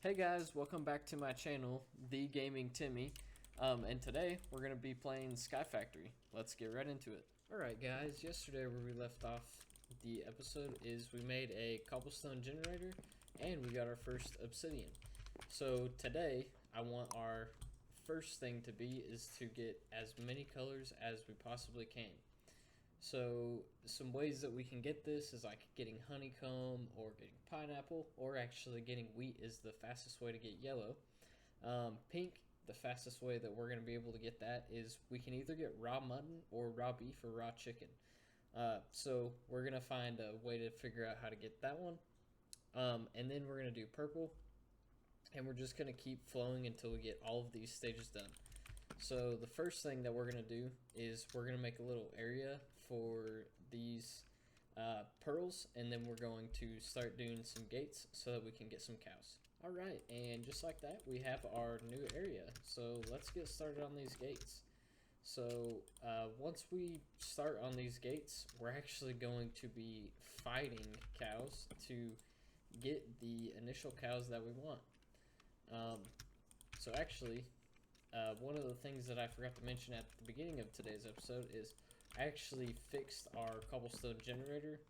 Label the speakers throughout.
Speaker 1: Hey guys, welcome back to my channel, The Gaming Timmy. And today we're gonna be playing Skyfactory. Let's get right into it. Alright guys, yesterday where we left off the episode is we made a cobblestone generator and we got our first obsidian. So today I want our first thing to be is to get as many colors as we possibly can. So some ways that we can get this is like getting honeycomb or getting pineapple, or actually getting wheat is the fastest way to get yellow. Pink, the fastest way that we're going to be able to get that is we can either get raw mutton or raw beef or raw chicken. So we're going to find a way to figure out how to get that one. And then we're going to do purple, and we're just going to keep flowing until we get all of these stages done. So the first thing that we're going to do is we're going to make a little area for these pearls, and then we're going to start doing some gates so that we can get some cows. Alright, and just like that, we have our new area. So let's get started on these gates. So once we start on these gates, we're actually going to be fighting cows to get the initial cows that we want. So actually, one of the things that I forgot to mention at the beginning of today's episode is I actually fixed our cobblestone generator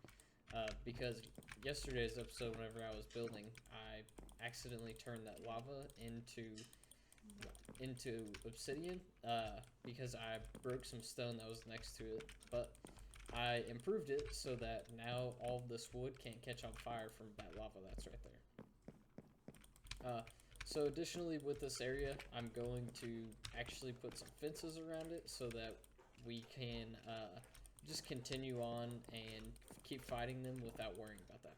Speaker 1: because yesterday's episode, whenever I was building, I accidentally turned that lava into obsidian because I broke some stone that was next to it, but I improved it so that now all of this wood can't catch on fire from that lava that's right there. So additionally with this area, I'm going to actually put some fences around it so that we can just continue on and keep fighting them without worrying about that.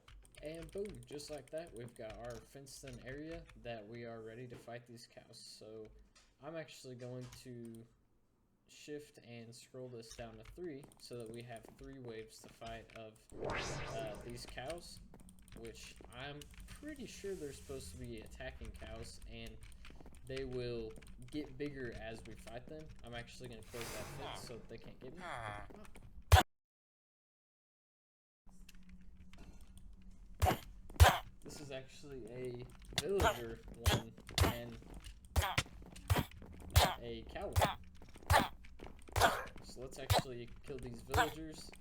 Speaker 1: And boom, just like that, we've got our fenced in area that we are ready to fight these cows. So I'm actually going to shift and scroll this down to 3 so that we have 3 waves to fight of these cows, which I'm pretty sure they're supposed to be attacking cows, and they will get bigger as we fight them. I'm actually going to close that fence so that they can't get me. This is actually a villager one and a cow one. So let's actually kill these villagers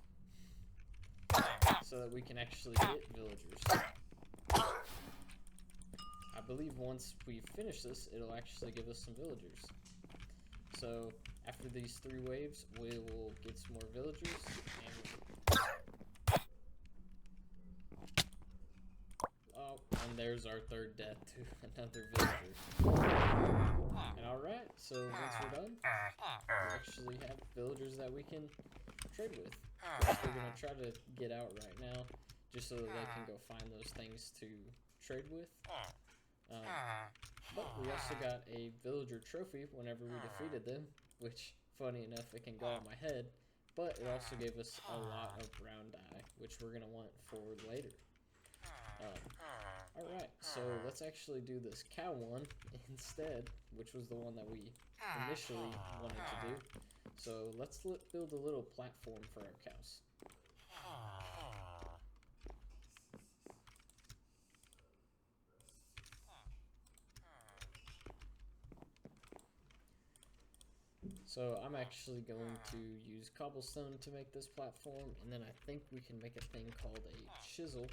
Speaker 1: so that we can actually get villagers. I believe once we finish this, it'll actually give us some villagers. So after these 3 waves, we will get some more villagers. And there's our 3rd death to another villager. And alright, so once we're done, we actually have villagers that we can trade with. Which we're going to try to get out right now, just so that they can go find those things to trade with. But we also got a villager trophy whenever we defeated them, which, funny enough, it can go on my head, but it also gave us a lot of brown dye, which we're going to want for later. Alright, so let's actually do this cow one instead, which was the one that we initially wanted to do. So let's build a little platform for our cows. So I'm actually going to use cobblestone to make this platform, and then I think we can make a thing called a chisel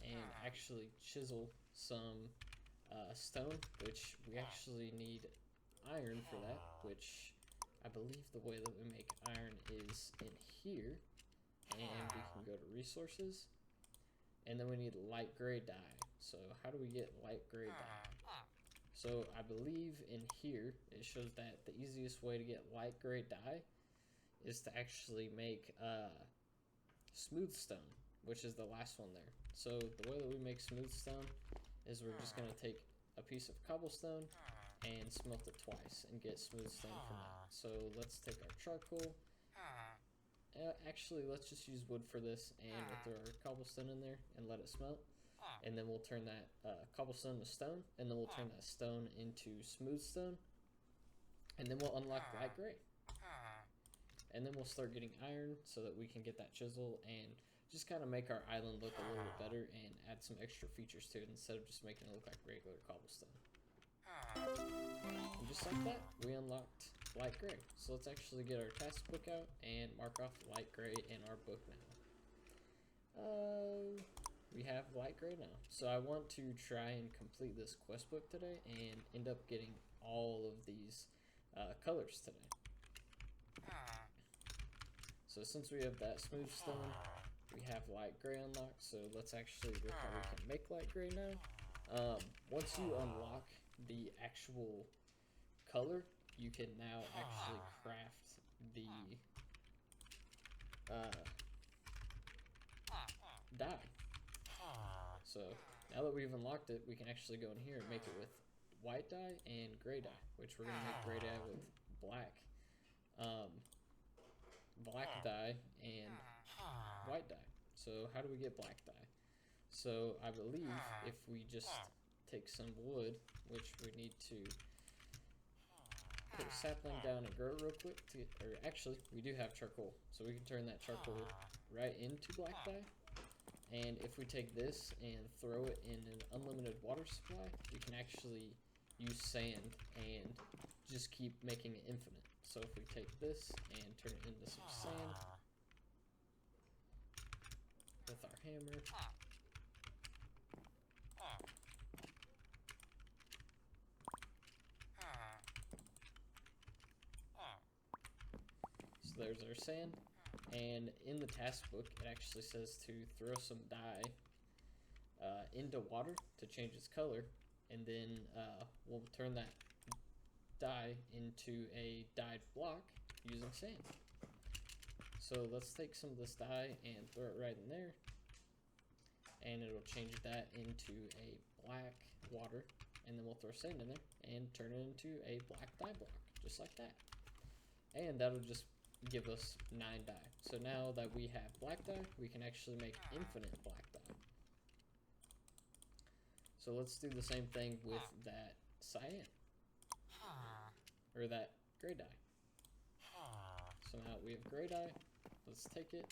Speaker 1: and actually chisel some stone, which we actually need iron for that, which I believe the way that we make iron is in here, and we can go to resources, and then we need light gray dye. So how do we get light gray dye? So I believe in here it shows that the easiest way to get light gray dye is to actually make smooth stone, which is the last one there. So the way that we make smooth stone is we're just going to take a piece of cobblestone and smelt it twice and get smooth stone from that. So let's take our charcoal. Actually, let's just use wood for this, and we'll throw our cobblestone in there and let it smelt. And then we'll turn that cobblestone to stone, and then we'll turn that stone into smooth stone, and then we'll unlock light gray. And then we'll start getting iron so that we can get that chisel and just kind of make our island look a little bit better and add some extra features to it instead of just making it look like regular cobblestone. And just like that, we unlocked light gray. So let's actually get our task book out and mark off light gray in our book now. We have light gray now. So I want to try and complete this quest book today and end up getting all of these colors today. So since we have that smooth stone, we have light gray unlocked. So let's actually look how we can make light gray now. Once you unlock the actual color, you can now actually craft the dye. So now that we've unlocked it, we can actually go in here and make it with white dye and gray dye, which we're gonna make gray dye with black dye and white dye. So how do we get black dye? So I believe if we just take some wood, which we need to put a sapling down and grow real quick to get, or actually we do have charcoal, so we can turn that charcoal right into black dye. And if we take this and throw it in an unlimited water supply, we can actually use sand and just keep making it infinite. So if we take this and turn it into some sand with our hammer, so there's our sand. And in the task book, it actually says to throw some dye into water to change its color, and then we'll turn that dye into a dyed block using sand. So let's take some of this dye and throw it right in there, and it'll change that into a black water, and then we'll throw sand in there and turn it into a black dye block, just like that. And that'll just give us 9 dye. So now that we have black dye, we can actually make infinite black dye. So let's do the same thing with that cyan, or that gray dye. So now we have gray dye. Let's take it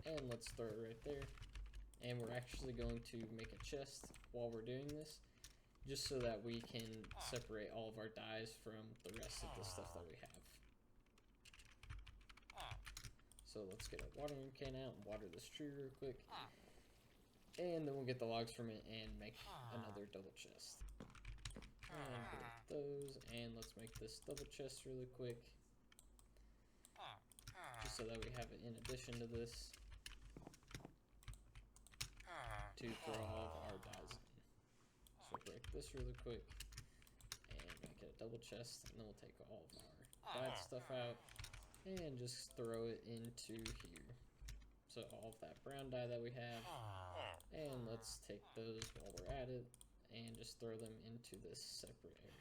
Speaker 1: and let's throw it right there. And we're actually going to make a chest while we're doing this, just so that we can separate all of our dyes from the rest of the stuff that we have. So let's get a watering can out and water this tree real quick. And then we'll get the logs from it and make another double chest. And get those, and let's make this double chest really quick, just so that we have it in addition to this to throw all of our dyes in. So break this really quick and make it a double chest, and then we'll take all of our dyed stuff out and just throw it into here. So all of that brown dye that we have, and let's take those while we're at it and just throw them into this separate area.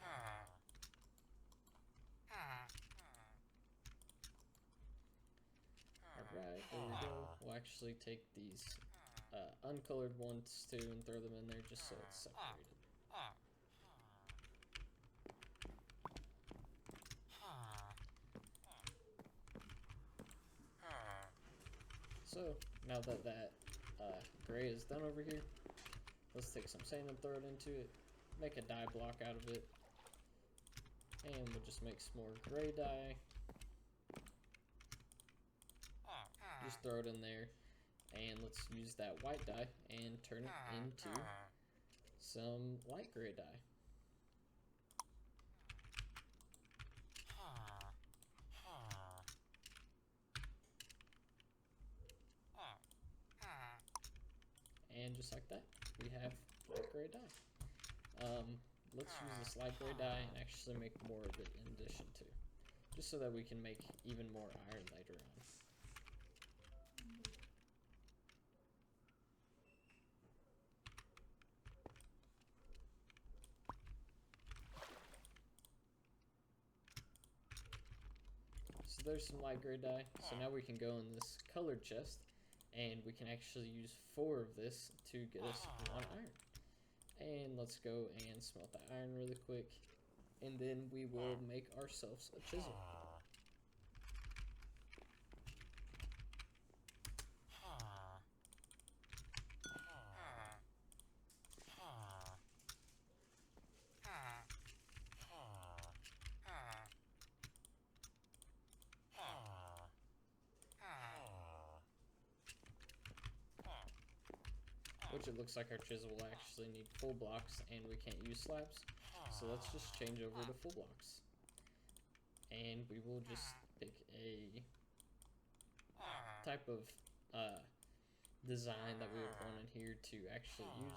Speaker 1: Alright, there we go. We'll actually take these uncolored ones too and throw them in there just so it's separated. So now that gray is done over here, let's take some sand and throw it into it, make a dye block out of it, and we'll just make some more gray dye. Just throw it in there, and let's use that white dye and turn it into some light gray dye. And just like that, we have light gray dye. Let's use this light gray dye and actually make more of it in addition to, just so that we can make even more iron later on. So there's some light gray dye. So now we can go in this colored chest, and we can actually use 4 of this to get us 1 iron. And let's go and smelt that iron really quick, and then we will make ourselves a chisel. which it looks like our chisel will actually need full blocks and we can't use slabs. So let's just change over to full blocks. And we will just pick a type of design that we would want in here to actually use.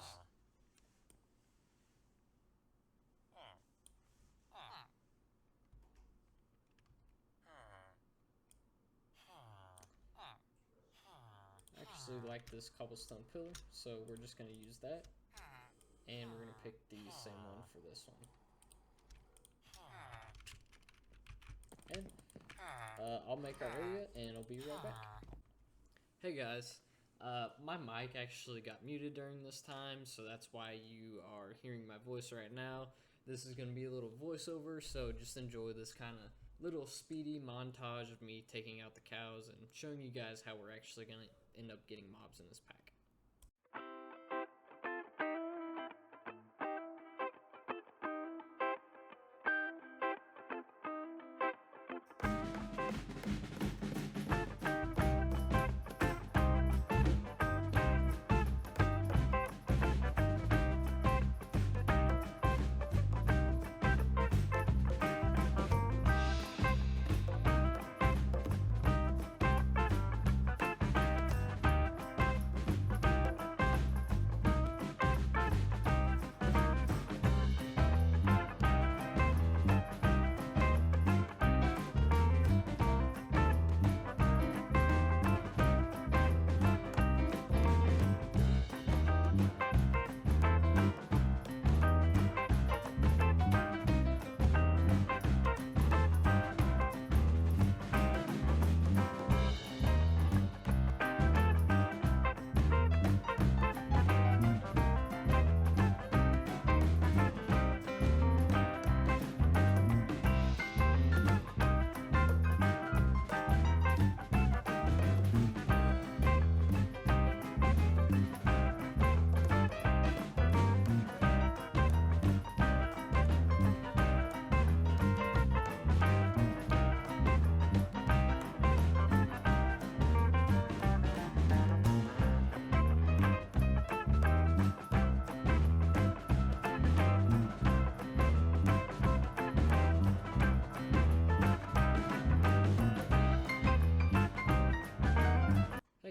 Speaker 1: I actually like this cobblestone pillar, so we're just going to use that. And we're going to pick the same one for this one. And I'll make our area and I'll be right back. Hey guys, my mic actually got muted during this time, so that's why you are hearing my voice right now. This is going to be a little voiceover, so just enjoy this kind of little speedy montage of me taking out the cows and showing you guys how we're actually going to end up getting mobs in this pack.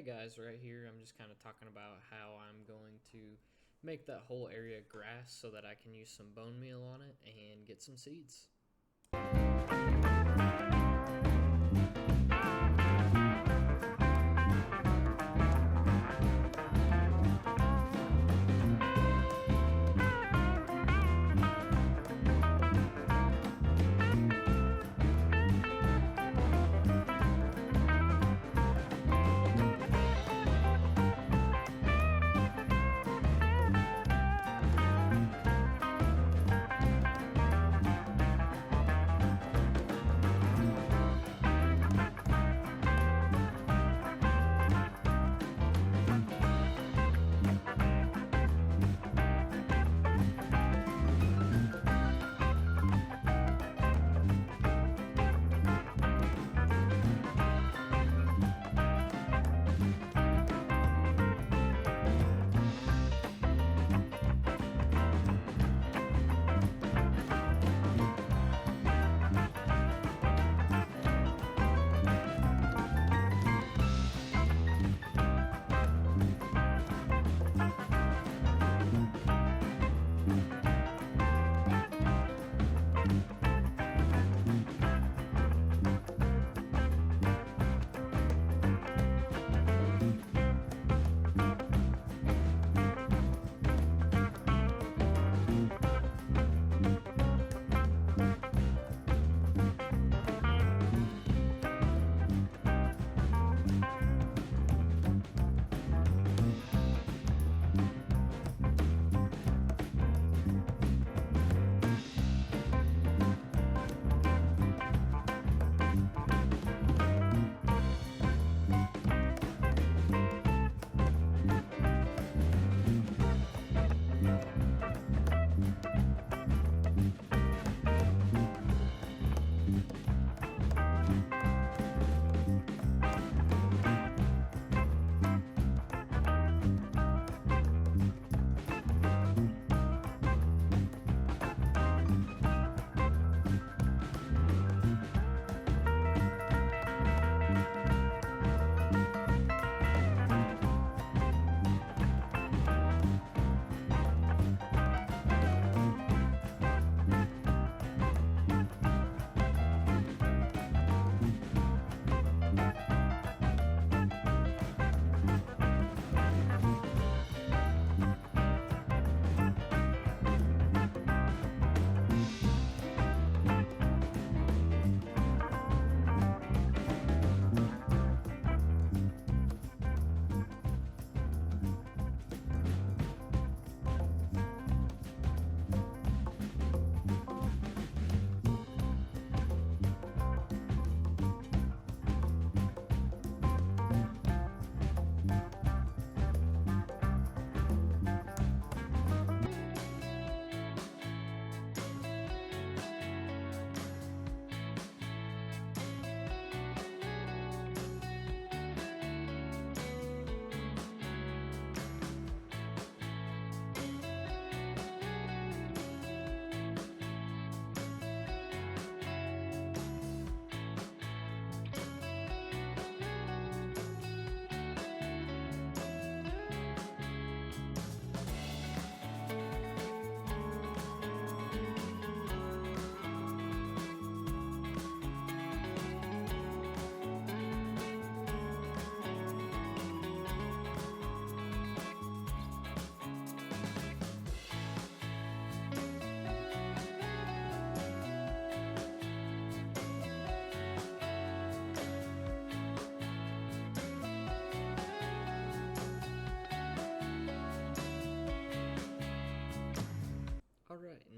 Speaker 1: Guys, right here I'm just kind of talking about how I'm going to make that whole area grass so that I can use some bone meal on it and get some seeds.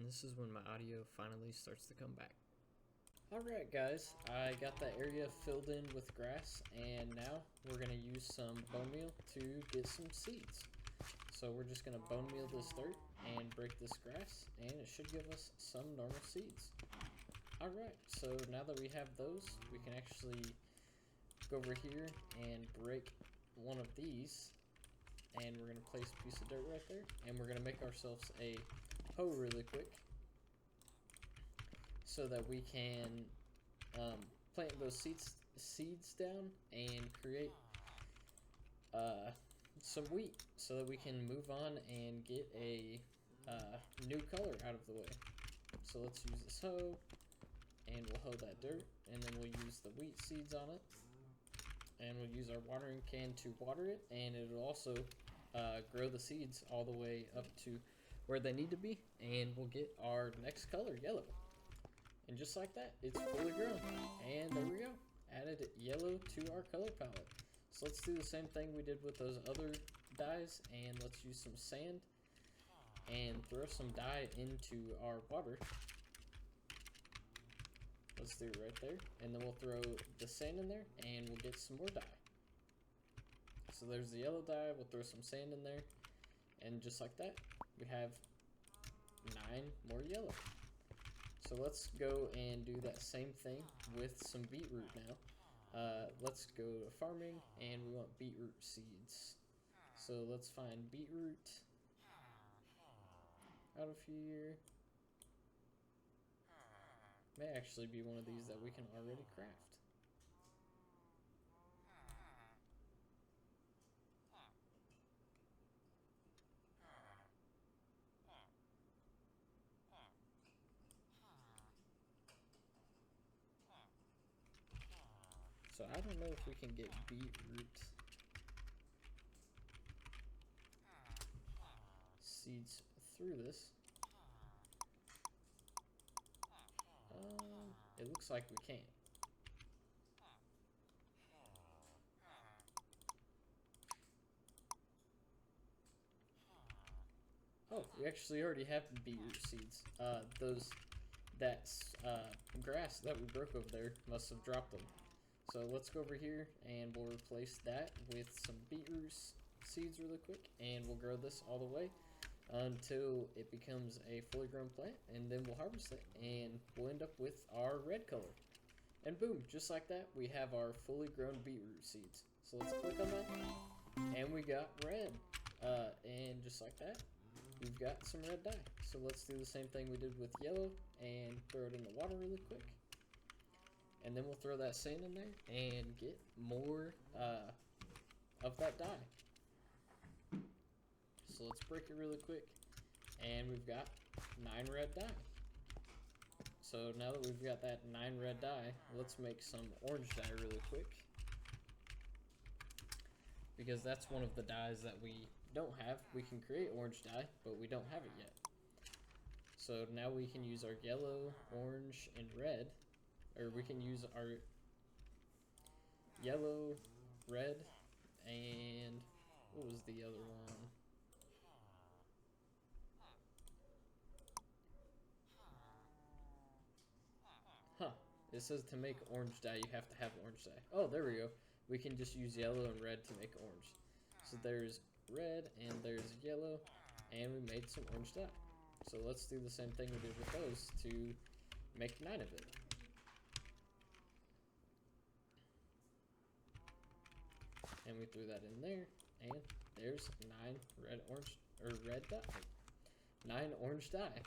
Speaker 1: this is when my audio finally starts to come back. Alright guys, I got that area filled in with grass, and now we're going to use some bone meal to get some seeds. So we're just going to bone meal this dirt and break this grass, and it should give us some normal seeds. Alright, so now that we have those, we can actually go over here and break one of these, and we're going to place a piece of dirt right there, and we're going to make ourselves a hoe really quick so that we can plant those seeds down and create some wheat so that we can move on and get a new color out of the way. So let's use this hoe, and we'll hoe that dirt, and then we'll use the wheat seeds on it, and we'll use our watering can to water it, and it'll also grow the seeds all the way up to where they need to be, and we'll get our next color, yellow. And just like that, it's fully grown. And there we go. Added yellow to our color palette. So let's do the same thing we did with those other dyes, and let's use some sand and throw some dye into our water. Let's do it right there, and then we'll throw the sand in there, and we'll get some more dye. So there's the yellow dye, we'll throw some sand in there, and just like that, we have 9 more yellow. So let's go and do that same thing with some beetroot now. Let's go to farming, and we want beetroot seeds. So let's find beetroot out of here. May actually be one of these that we can already craft. So I don't know if we can get beetroot seeds through this. It looks like we can't. Oh, we actually already have beetroot seeds. That's grass that we broke over there must have dropped them. So let's go over here, and we'll replace that with some beetroot seeds really quick, and we'll grow this all the way until it becomes a fully grown plant, and then we'll harvest it, and we'll end up with our red color. And boom, just like that, we have our fully grown beetroot seeds. So let's click on that, and we got red. And just like that, we've got some red dye. So let's do the same thing we did with yellow and throw it in the water really quick. And then we'll throw that sand in there and get more of that dye. So let's break it really quick, and we've got 9 red dye. So now that we've got that 9 red dye, let's make some orange dye really quick, because that's one of the dyes that we don't have. We can create orange dye, but we don't have it yet. So now we can use our yellow, orange, and red, or we can use our yellow, red, and what was the other one? Huh, it says to make orange dye, you have to have orange dye. Oh, there we go. We can just use yellow and red to make orange. So there's red and there's yellow, and we made some orange dye. So let's do the same thing we did with those to make 9 of it. And we threw that in there, and there's 9 red dye. 9 orange dye.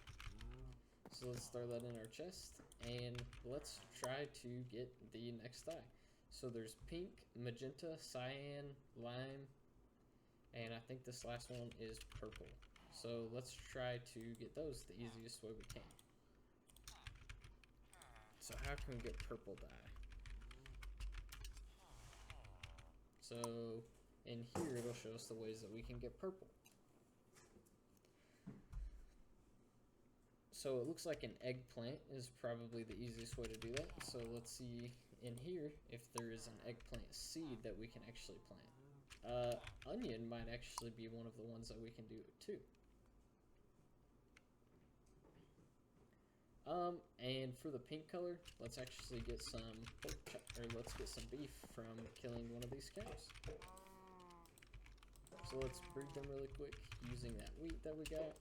Speaker 1: So let's throw that in our chest, and let's try to get the next dye. So there's pink, magenta, cyan, lime, and I think this last one is purple. So let's try to get those the easiest way we can. So how can we get purple dye? So in here it'll show us the ways that we can get purple. So it looks like an eggplant is probably the easiest way to do that. So let's see in here if there is an eggplant seed that we can actually plant. Onion might actually be one of the ones that we can do too. And for the pink color, let's actually get some let's get some beef from killing one of these cows. So let's breed them really quick using that wheat that we got.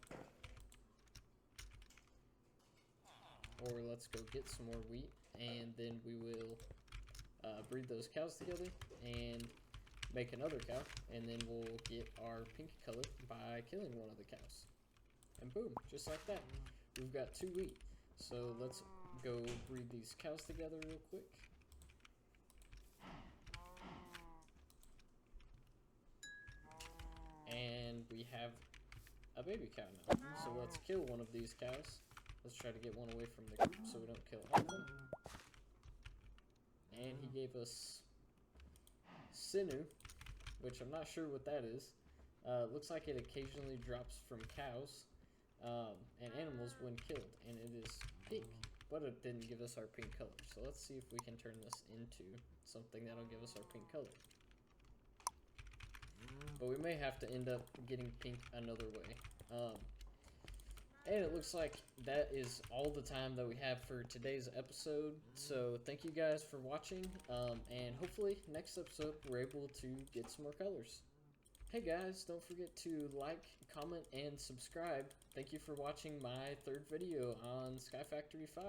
Speaker 1: Or let's go get some more wheat, and then we will breed those cows together and make another cow, and then we'll get our pink color by killing one of the cows. And boom, just like that, we've got 2 wheat. So let's go breed these cows together real quick. And we have a baby cow now. So let's kill one of these cows. Let's try to get one away from the group so we don't kill all of them. And he gave us sinew, which I'm not sure what that is. Looks like it occasionally drops from cows and animals when killed, and it is pink, but it didn't give us our pink color. So let's see if we can turn this into something that'll give us our pink color. But we may have to end up getting pink another way. And it looks like that is all the time that we have for today's episode. So thank you guys for watching, and hopefully next episode we're able to get some more colors. Hey guys, don't forget to like, comment, and subscribe. Thank you for watching my 3rd video on Skyfactory 5.